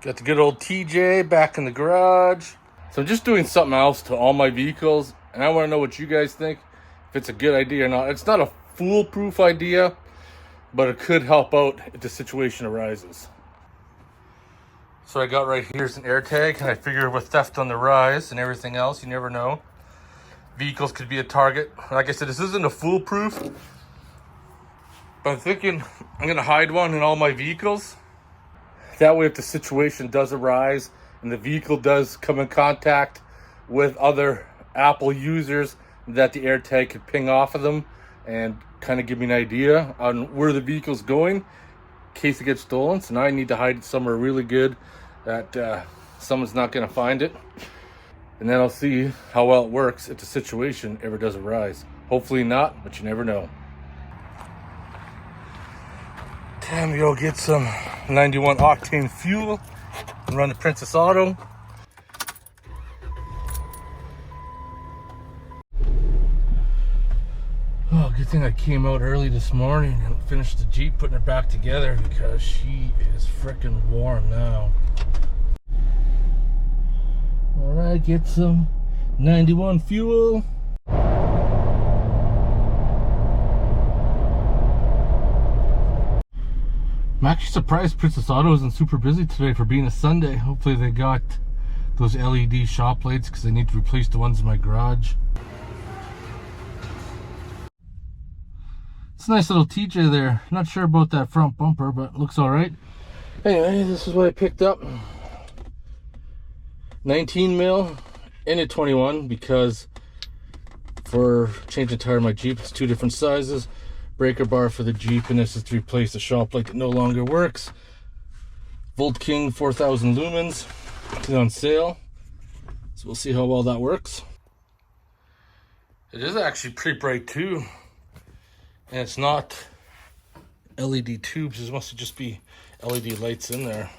Got the good old TJ back in the garage. So I'm just doing something else to all my vehicles, and I want to know what you guys think, if it's a good idea or not. It's not a foolproof idea, but it could help out if the situation arises. So I got right here is an air tag, and I figure with theft on the rise and everything else, you never know. Vehicles could be a target. Like I said, this isn't a foolproof, but I'm thinking I'm going to hide one in all my vehicles. That way, if the situation does arise and the vehicle does come in contact with other Apple users, that the AirTag could ping off of them and kind of give me an idea on where the vehicle's going in case it gets stolen. So now I need to hide it somewhere really good that someone's not going to find it. And then I'll see how well it works if the situation ever does arise. Hopefully not, but you never know. Time to go get some 91 octane fuel and run the Princess Auto. Oh, good thing I came out early this morning and finished the Jeep putting it back together because she is freaking warm now. Alright, get some 91 fuel. I'm actually surprised Princess Auto isn't super busy today for being a Sunday. Hopefully they got those LED shop lights because I need to replace the ones in my garage. It's a nice little TJ there. Not sure about that front bumper, but it looks alright. Anyway, this is what I picked up. 19 mil and a 21 because for changing tire on my Jeep, it's two different sizes. Breaker bar for the Jeep, and this is to replace the shop light that no longer works. Volt King 4000 lumens is on sale, so we'll see how well that works. It is actually pretty bright too, and it's not LED tubes. This must just be LED lights in there.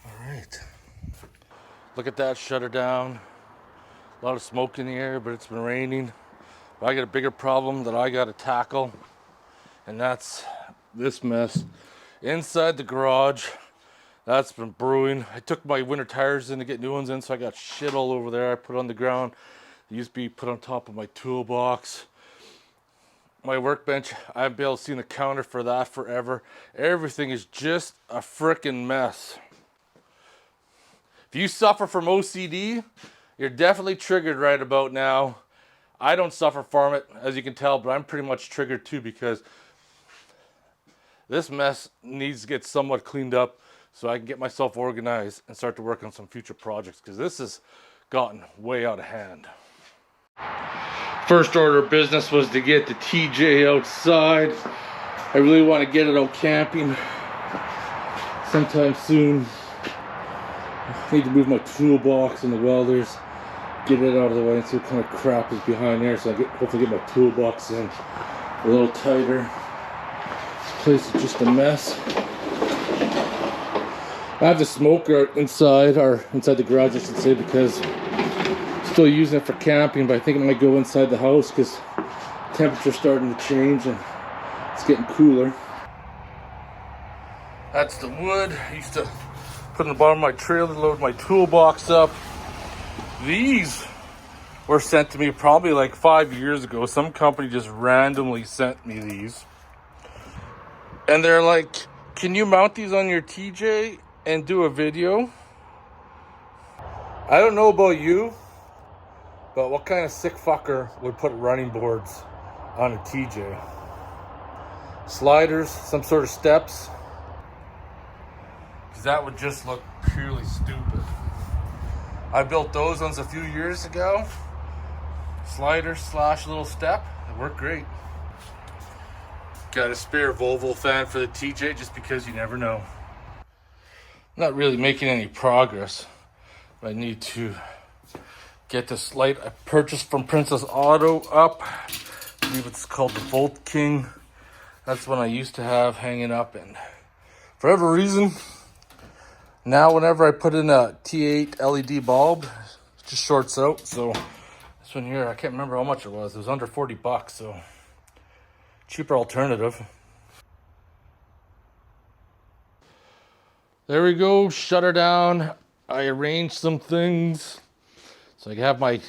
All right, look at that shutter down. A lot of smoke in the air, but it's been raining. But I got a bigger problem that I got to tackle, and that's this mess inside the garage. That's been brewing. I took my winter tires in to get new ones in, so I got shit all over there. I put on the ground. It used to be put on top of my toolbox. My workbench, I haven't been able to see the counter for that forever. Everything is just a freaking mess. If you suffer from OCD, you're definitely triggered right about now. I don't suffer from it, as you can tell, but I'm pretty much triggered too because this mess needs to get somewhat cleaned up so I can get myself organized and start to work on some future projects because this has gotten way out of hand. First order of business was to get the TJ outside. I really want to get it out camping sometime soon. I need to move my toolbox and the welders, get it out of the way and see what kind of crap is behind there so I hopefully get my toolbox in a little tighter. This place is just a mess. I have the smoker inside, or inside the garage I should say, because I'm still using it for camping, but I think it might go inside the house because temperature's starting to change and it's getting cooler. That's the wood I used to put in the bottom of my trailer, load my toolbox up. These were sent to me probably like 5 years ago. Some company just randomly sent me these. And they're like, can you mount these on your TJ and do a video? I don't know about you, but what kind of sick fucker would put running boards on a TJ? Sliders, some sort of steps? Because that would just look purely stupid. I built those ones a few years ago. Slider slash little step. It worked great. Got a spare Volvo fan for the TJ just because you never know. Not really making any progress. But I need to get this light I purchased from Princess Auto up. I believe it's called the Volt King. That's one I used to have hanging up, and for whatever reason, now whenever I put in a T8 LED bulb, it just shorts out. So this one here, I can't remember how much it was. It was under 40 bucks, so cheaper alternative. There we go, shut her down. I arranged some things so I can have my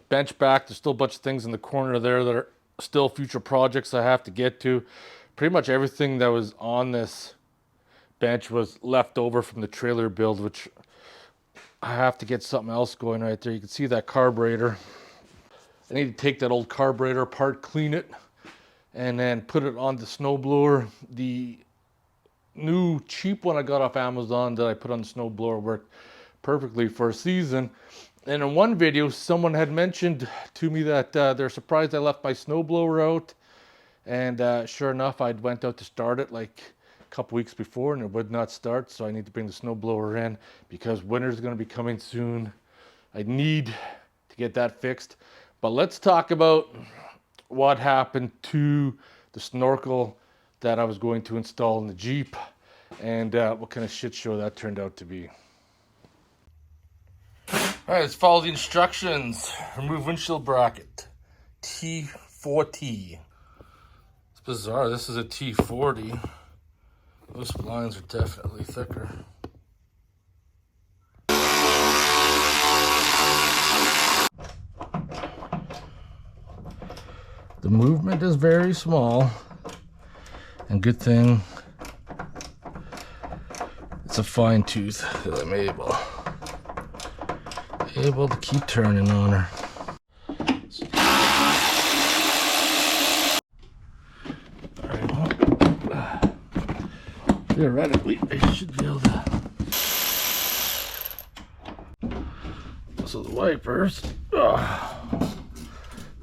bench back. There's still a bunch of things in the corner there that are still future projects I have to get to. Pretty much everything that was on this bench was left over from the trailer build, which I have to get something else going right there. You can see that carburetor. I need to take that old carburetor apart, clean it, and then put it on the snowblower. The new cheap one I got off Amazon that I put on the snowblower worked perfectly for a season. And in one video, someone had mentioned to me that they're surprised I left my snowblower out. And sure enough, I went out to start it like a couple weeks before and it would not start. So I need to bring the snowblower in because winter's going to be coming soon. I need to get that fixed. But let's talk about what happened to the Snorkel that I was going to install in the Jeep and what kind of shit show that turned out to be. Alright, let's follow the instructions. Remove windshield bracket. T4T. It's bizarre, this is a T40. Those splines are definitely thicker. The movement is very small, and good thing it's a fine tooth that I'm able to keep turning on her. Alright, well, theoretically I should be able to. So the wipers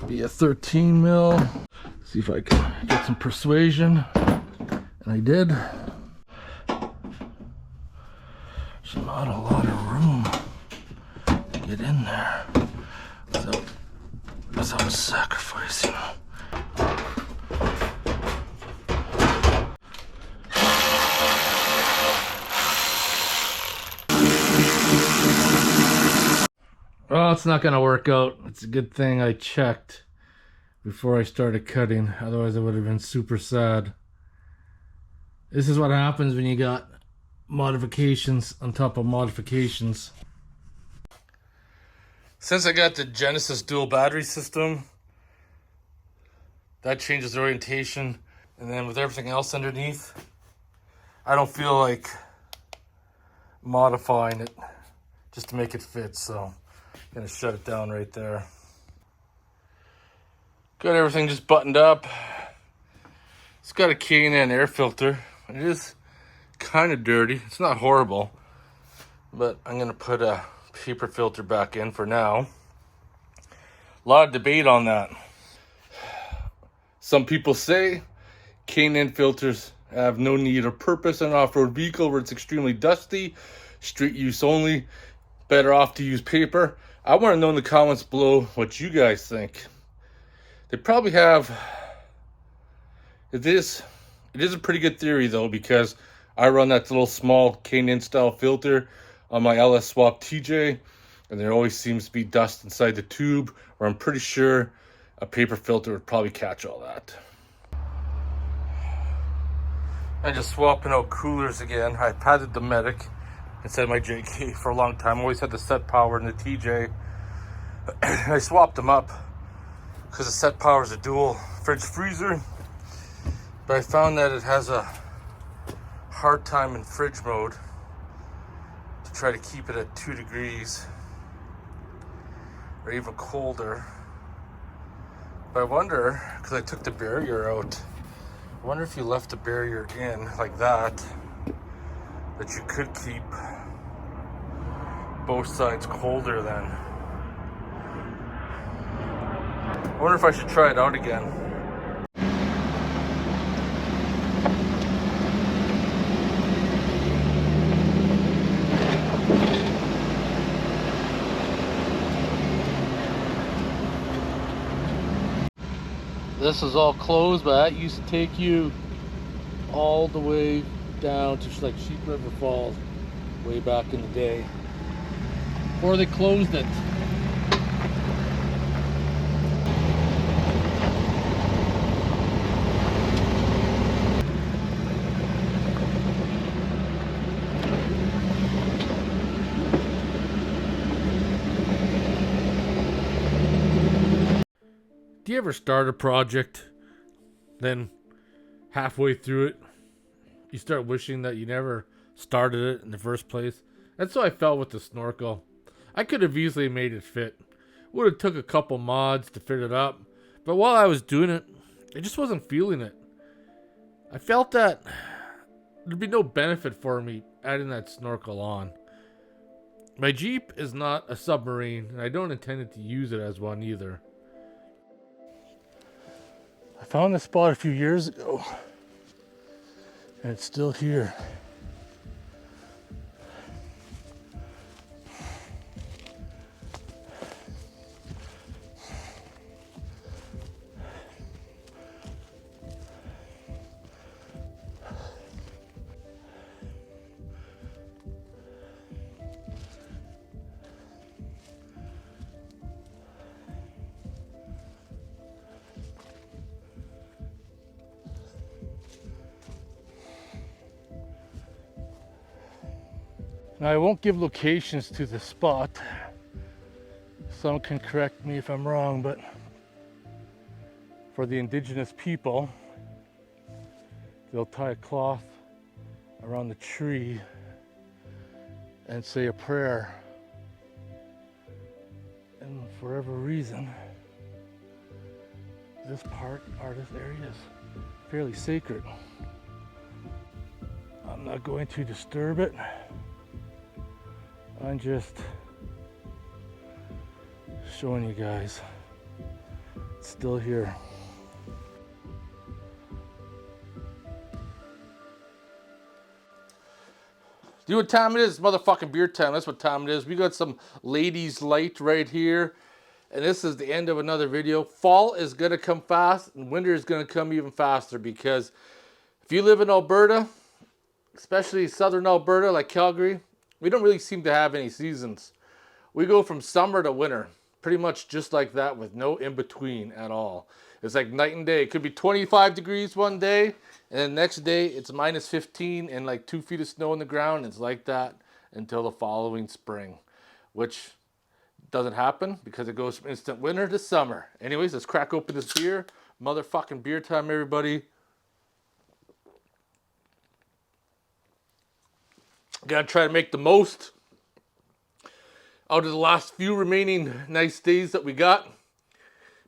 be a 13 mil. See if I can get some persuasion, and I did. There's not a lot of room to get in there without sacrificing. Well, it's not going to work out. It's a good thing I checked before I started cutting. Otherwise, I would have been super sad. This is what happens when you got modifications on top of modifications. Since I got the Genesis dual battery system, that changes the orientation. And then with everything else underneath, I don't feel like modifying it just to make it fit. So I'm gonna shut it down right there. Got everything just buttoned up. It's got a K&N air filter. It is kind of dirty. It's not horrible, but I'm gonna put a paper filter back in for now. A lot of debate on that. Some people say K&N filters have no need or purpose in an off-road vehicle where it's extremely dusty, street use only, better off to use paper. I want to know in the comments below what you guys think. They probably have. It is a pretty good theory though, because I run that little small K&N style filter on my LS Swap TJ, and there always seems to be dust inside the tube, or I'm pretty sure a paper filter would probably catch all that. I'm just swapping out coolers again. I padded the Medic instead of my JK for a long time. I always had the set power in the TJ. I swapped them up because the set power is a dual fridge freezer, but I found that it has a hard time in fridge mode to try to keep it at 2 degrees or even colder. But I wonder, because I took the barrier out, I wonder if you left the barrier in like that you could keep both sides colder then. I wonder if I should try it out again. This is all closed, but that used to take you all the way down to like Sheep River Falls way back in the day, before they closed it. Do you ever start a project, then halfway through it, you start wishing that you never started it in the first place? That's how I felt with the Snorkel. I could have easily made it fit. Would have took a couple mods to fit it up, but while I was doing it, I just wasn't feeling it. I felt that there'd be no benefit for me adding that Snorkel on. My Jeep is not a submarine, and I don't intend to use it as one either. I found this spot a few years ago, and it's still here. Now, I won't give locations to the spot. Someone can correct me if I'm wrong, but for the indigenous people, they'll tie a cloth around the tree and say a prayer. And for whatever reason, this area is fairly sacred. I'm not going to disturb it. I'm just showing you guys it's still here. You know what time it is? It's motherfucking beer time. That's what time it is. We got some ladies light right here. And this is the end of another video. Fall is going to come fast and winter is going to come even faster, because if you live in Alberta, especially southern Alberta like Calgary, we don't really seem to have any seasons. We go from summer to winter, pretty much just like that, with no in-between at all. It's like night and day. It could be 25 degrees one day, and then next day it's minus 15 and like 2 feet of snow on the ground. It's like that until the following spring, which doesn't happen because it goes from instant winter to summer. Anyways, let's crack open this beer. Motherfucking beer time, everybody. Gotta try to make the most out of the last few remaining nice days that we got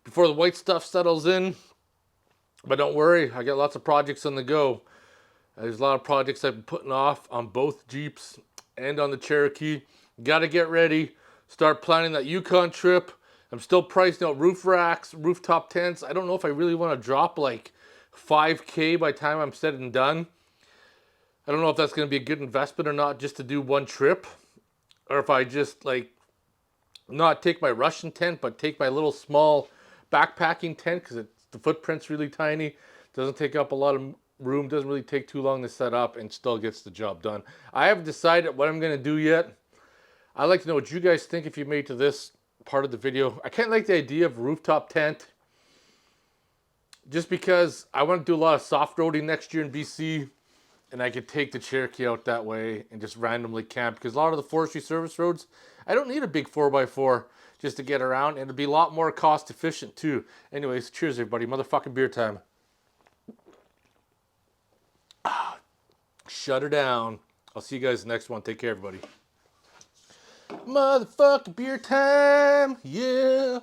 before the white stuff settles in. But don't worry, I got lots of projects on the go. There's a lot of projects I've been putting off on both Jeeps and on the Cherokee. Gotta get ready, start planning that Yukon trip. I'm still pricing out roof racks, rooftop tents. I don't know if I really want to drop like 5K by the time I'm said and done. I don't know if that's going to be a good investment or not, just to do one trip, or if I just like not take my Russian tent, but take my little small backpacking tent, because the footprint's really tiny, doesn't take up a lot of room, doesn't really take too long to set up, and still gets the job done. I haven't decided what I'm going to do yet. I'd like to know what you guys think if you made to this part of the video. I kind of like the idea of rooftop tent, just because I want to do a lot of soft roading next year in BC. And I could take the Cherokee out that way and just randomly camp. Because a lot of the forestry service roads, I don't need a big 4x4 just to get around. And it'll be a lot more cost efficient too. Anyways, cheers everybody. Motherfucking beer time. Shut her down. I'll see you guys in the next one. Take care everybody. Motherfucking beer time. Yeah.